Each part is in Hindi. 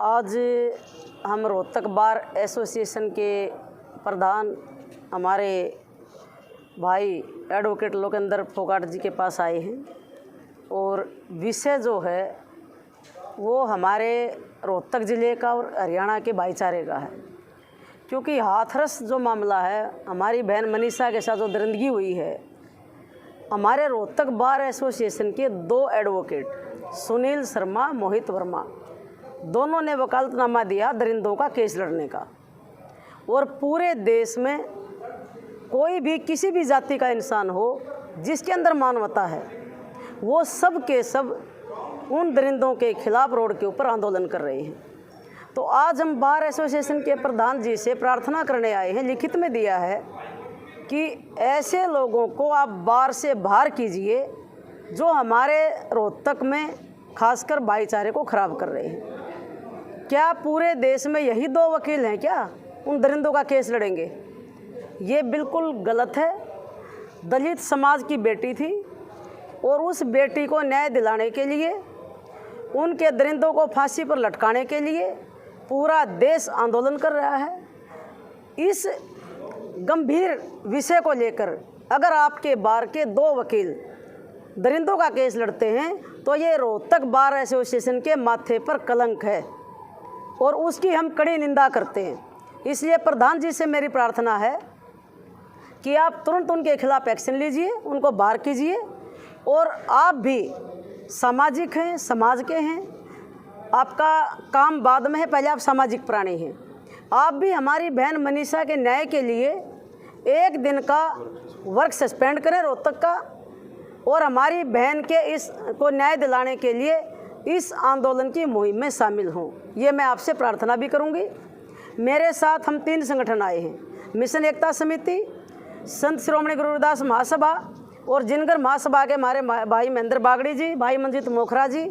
आज हम रोहतक बार एसोसिएशन के प्रधान हमारे भाई एडवोकेट लोकेंद्र फोगाट जी के पास आए हैं और विषय जो है वो हमारे रोहतक ज़िले का और हरियाणा के भाईचारे का है। क्योंकि हाथरस जो मामला है, हमारी बहन मनीषा के साथ जो दरिंदगी हुई है, हमारे रोहतक बार एसोसिएशन के 2 एडवोकेट सुनील शर्मा, मोहित वर्मा, दोनों ने वकालतनामा दिया दरिंदों का केस लड़ने का। और पूरे देश में कोई भी किसी भी जाति का इंसान हो जिसके अंदर मानवता है, वो सब के सब उन दरिंदों के खिलाफ रोड के ऊपर आंदोलन कर रहे हैं। तो आज हम बार एसोसिएशन के प्रधान जी से प्रार्थना करने आए हैं, लिखित में दिया है कि ऐसे लोगों को आप बार से बाहर कीजिए जो हमारे रोहतक में खासकर भाईचारे को ख़राब कर रहे हैं। क्या पूरे देश में यही 2 वकील हैं क्या उन दरिंदों का केस लड़ेंगे? ये बिल्कुल गलत है। दलित समाज की बेटी थी और उस बेटी को न्याय दिलाने के लिए, उनके दरिंदों को फांसी पर लटकाने के लिए पूरा देश आंदोलन कर रहा है। इस गंभीर विषय को लेकर अगर आपके बार के 2 वकील दरिंदों का केस लड़ते हैं तो ये रोहतक बार एसोसिएशन के माथे पर कलंक है और उसकी हम कड़ी निंदा करते हैं। इसलिए प्रधान जी से मेरी प्रार्थना है कि आप तुरंत उनके खिलाफ एक्शन लीजिए, उनको बाहर कीजिए। और आप भी सामाजिक हैं, समाज के हैं, आपका काम बाद में है, पहले आप सामाजिक प्राणी हैं। आप भी हमारी बहन मनीषा के न्याय के लिए 1 दिन का वर्क सस्पेंड करें रोहतक का और हमारी बहन के इस को न्याय दिलाने के लिए इस आंदोलन की मुहिम में शामिल हों। ये मैं आपसे प्रार्थना भी करूंगी। मेरे साथ हम 3 संगठन आए हैं, मिशन एकता समिति, संत श्रोमणी गुरु रविदास महासभा और जिनगर महासभा के हमारे भाई महेंद्र बागड़ी जी, भाई मंजीत मोखरा जी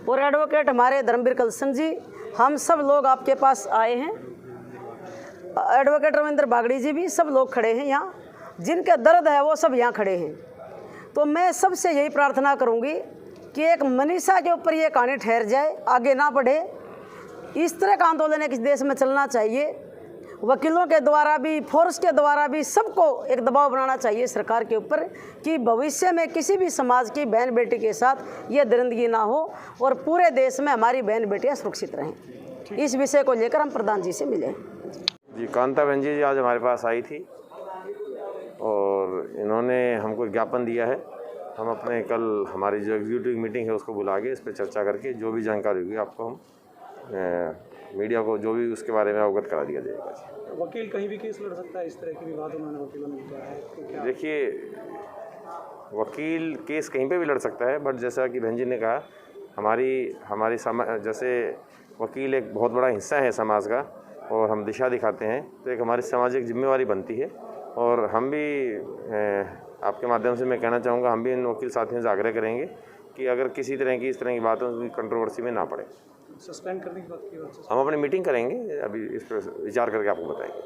और एडवोकेट हमारे धर्मवीर कलसन जी। हम सब लोग आपके पास आए हैं। एडवोकेट रविंद्र बागड़ी जी भी, सब लोग खड़े हैं यहाँ, जिनके दर्द है वो सब यहाँ खड़े हैं। तो मैं सबसे यही प्रार्थना करूँगी कि एक मनीषा के ऊपर ये कहानी ठहर जाए, आगे ना बढ़े। इस तरह का आंदोलन एक देश में चलना चाहिए। वकीलों के द्वारा भी, फोर्स के द्वारा भी सबको एक दबाव बनाना चाहिए सरकार के ऊपर कि भविष्य में किसी भी समाज की बहन बेटी के साथ ये दरिंदगी ना हो और पूरे देश में हमारी बहन बेटियाँ सुरक्षित रहें। इस विषय को लेकर हम प्रधान जी से मिले जी। कांता बहन जी आज हमारे पास आई थी और इन्होंने हमको ज्ञापन दिया है। हम अपने कल हमारी जो एग्जीक्यूटिव मीटिंग है उसको बुला के इस पर चर्चा करके जो भी जानकारी होगी आपको हम मीडिया को जो भी उसके बारे में अवगत करा दिया जाएगा। वकील कहीं भी केस लड़ सकता है, इस तरह के विवाद उन्होंने वकीलों ने किया है? देखिए, वकील केस कहीं पे भी लड़ सकता है, बट जैसा कि बहन जी ने कहा, हमारी जैसे वकील एक बहुत बड़ा हिस्सा है समाज का और हम दिशा दिखाते हैं, तो एक हमारी सामाजिक जिम्मेवारी बनती है। और हम भी आपके माध्यम से मैं कहना चाहूँगा, हम भी इन वकील साथियों से आग्रह करेंगे कि अगर किसी तरह की इस तरह की बातों की कंट्रोवर्सी में ना पड़े। सस्पेंड करने की बात की हम अपनी मीटिंग करेंगे, अभी इस पर विचार करके आपको बताएंगे।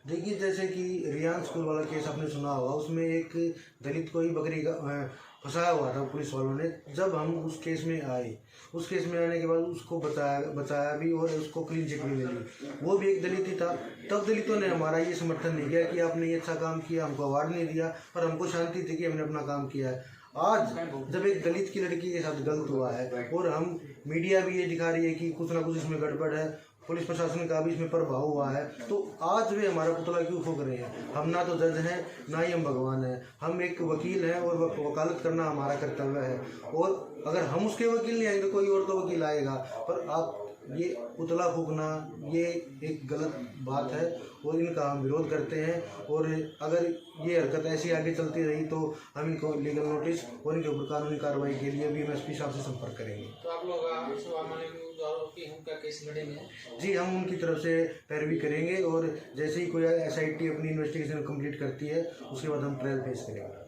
देखिए, जैसे कि रियान स्कूल वाला केस आपने सुना होगा, उसमें एक दलित को ही बकरी का फंसाया हुआ था पुलिस वालों ने। जब हम उस केस में आए, उस केस में आने के बाद उसको बचाया भी और उसको क्लीन चिट भी मिली। वो भी एक दलित ही था। तब दलितों ने हमारा ये समर्थन नहीं किया कि आपने ये अच्छा काम किया, हमको अवार्ड नहीं दिया, पर हमको शांति थी कि हमने अपना काम किया है। आज जब एक दलित की लड़की के साथ गलत हुआ है और हम मीडिया भी ये दिखा रही है कि कुछ ना कुछ इसमें गड़बड़ है, पुलिस प्रशासन का भी इसमें प्रभाव हुआ है, तो आज वे हमारा पुतला क्यों फूंक रहे हैं? हम ना तो जज हैं, ना ही हम भगवान हैं। हम एक वकील हैं और वकालत करना हमारा कर्तव्य है। और अगर हम उसके वकील नहीं आएंगे, कोई और तो वकील आएगा। पर आप ये पुतला फूंकना, ये एक गलत बात है और इनका हम विरोध करते हैं। और अगर ये हरकत ऐसी आगे चलती रही तो हम इनको लीगल नोटिस और इनके ऊपर कानूनी कार्रवाई के लिए भी एसपी साहब से संपर्क करेंगे। तो आप लोग केस लड़ेंगे? जी, हम उनकी तरफ से पैरवी करेंगे और जैसे ही कोई SIT अपनी इन्वेस्टिगेशन कंप्लीट करती है, उसके बाद हम ट्रायल फेस करेंगे।